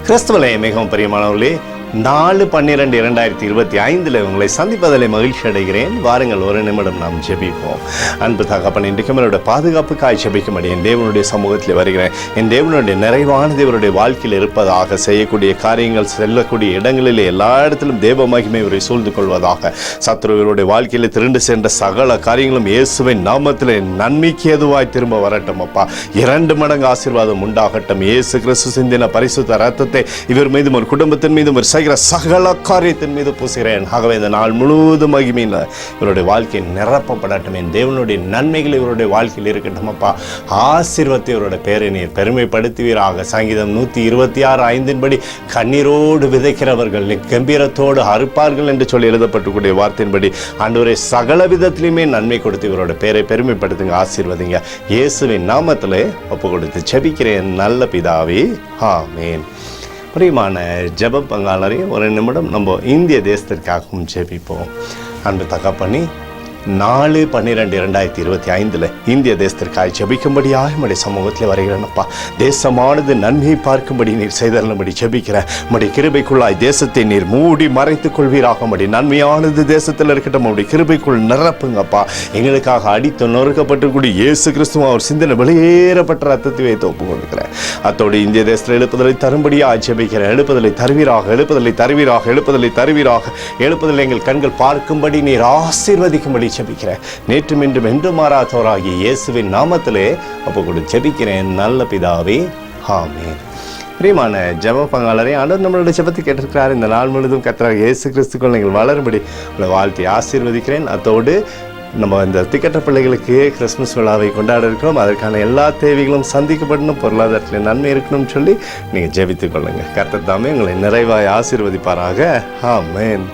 கிறிஸ்துவிலே மிகவும் பிரியமானவர்களே, 4/12/2025 உங்களை சந்திப்பதில் மகிழ்ச்சி அடைகிறேன். வாருங்கள், ஒரு நிமிடம் நாம் ஜெபிப்போம். அன்பு தகப்பன், இன்றைக்கு என்னுடைய பாதுகாப்புக்காய் ஜெபிக்கும்படி என் தேவனுடைய சமூகத்தில் வருகிறேன். என் தேவனுடைய நிறைவான தேவனுடைய வாழ்க்கையில் இருப்பதாக, செய்யக்கூடிய காரியங்கள், செல்லக்கூடிய இடங்களில் எல்லா இடத்திலும் தேவ மகிமை இவரை சூழ்ந்து கொள்வதாக, சத்ருவருடைய வாழ்க்கையில் திருண்டு சென்ற சகல காரியங்களும் இயேசுவின் நாமத்தில் நன்மைக்கு எதுவாய் திரும்ப வரட்டும். அப்பா, 2 மடங்கு ஆசீர்வாதம் உண்டாகட்டும். இயேசு கிறிஸ்து சிந்தின பரிசுத்த ரத்தத்தை இவர் மீதும் ஒரு குடும்பத்தின் மீதும் ஒரு சகல காரியத்தின் மீது பூசுகிறேன். ஆகவே இந்த நாள் முழுவதும் மகிமையில் இவருடைய வாழ்க்கை நிரப்பப்படட்டும். என் தேவனுடைய நன்மைகள் இவருடைய வாழ்க்கையில் இருக்கட்டும். அப்பா, ஆசீர்வத்தை இவருடைய பேரை நீர் பெருமைப்படுத்துவீராக. சங்கீதம் 126:5 கண்ணீரோடு விதைக்கிறவர்கள் கம்பீரத்தோடு அறுப்பார்கள் என்று சொல்லி எழுதப்பட்டுக்கூடிய வார்த்தையின்படி ஆண்டவரே, சகல விதத்திலுமே நன்மை கொடுத்து இவருடைய பேரை பெருமைப்படுத்துங்க, ஆசீர்வதிங்க. இயேசுவின் நாமத்திலே ஒப்பு கொடுத்து ஜெபிக்கிறேன் நல்ல பிதாவே, ஆமேன். பிரியமான ஜெப பங்காளரே, ஒரு நிமிடம் நம்ம இந்திய தேசத்திற்காகவும் ஜெபிப்போம். அன்பு தகப்பனே, 4/12/2025 இந்திய தேசத்திற்காக ஜெபிக்கும்படியாக நம்முடைய சமூகத்தில் வருகிறேனப்பா. தேசமானது நன்மையை பார்க்கும்படி நீர் செய்தபடி ஜெபிக்கிறேன். நம்முடைய கிருபைக்குள்ளாய் தேசத்தை நீர் மூடி மறைத்துக் கொள்வீராக. நம்முடைய நன்மையானது தேசத்தில் இருக்கட்டும். நம்முடைய கிருபைக்குள் நிரப்புங்கப்பா. எங்களுக்காக அடித்து நொறுக்கப்பட்டிருக்கூடிய இயேசு கிறிஸ்துவ அவர் சிந்தனை வெளியேறப்பட்ட ரத்தத்தை வைத்து ஒப்புக் கொடுக்கிறேன். அத்தோடு இந்திய தேசத்தில் எழுப்புதலை தரும்படியாக ஜெபிக்கிறேன். எழுப்புதலை தருவீராக, எழுப்புதலை தருவீராக, எழுப்புதலை தருவீராக. எழுப்புதலை எங்கள் கண்கள் பார்க்கும்படி நீர் ஆசீர்வதிக்கும்படி ஜெபிக்கிறேன். நேற்றும் இன்றும் என்று மாறாதவராகிய இயேசுவின் நாமத்திலே ஒப்புக்கொடு ஜெபிக்கிறேன் நல்ல பிதாவே, ஆமென். பிரியமான ஜெப பங்காளரே, ஆண்டவர் நம்மளுடைய ஜெபத்தை கேட்டிருக்கிறார். இந்த நாள் முழுவதும் கர்த்தராகிய இயேசு கிறிஸ்துக்குள் நீங்கள் வளரும்படி உங்களை வாழ்த்தி ஆசீர்வதிக்கிறேன். அத்தோடு நம்ம இந்த திக்கற்ற பிள்ளைகளுக்கு கிறிஸ்துமஸ் விழாவை கொண்டாட இருக்கிறோம். அதற்கான எல்லா தேவைகளும் சந்திக்கப்படணும், பொருளாதாரத்தில் நன்மை இருக்கணும்னு சொல்லி நீங்கள் ஜெபித்துக் கொள்ளுங்கள். கர்த்தர் தாமே உங்களை நிறைவாய் ஆசீர்வதிப்பாராக, ஆமென்.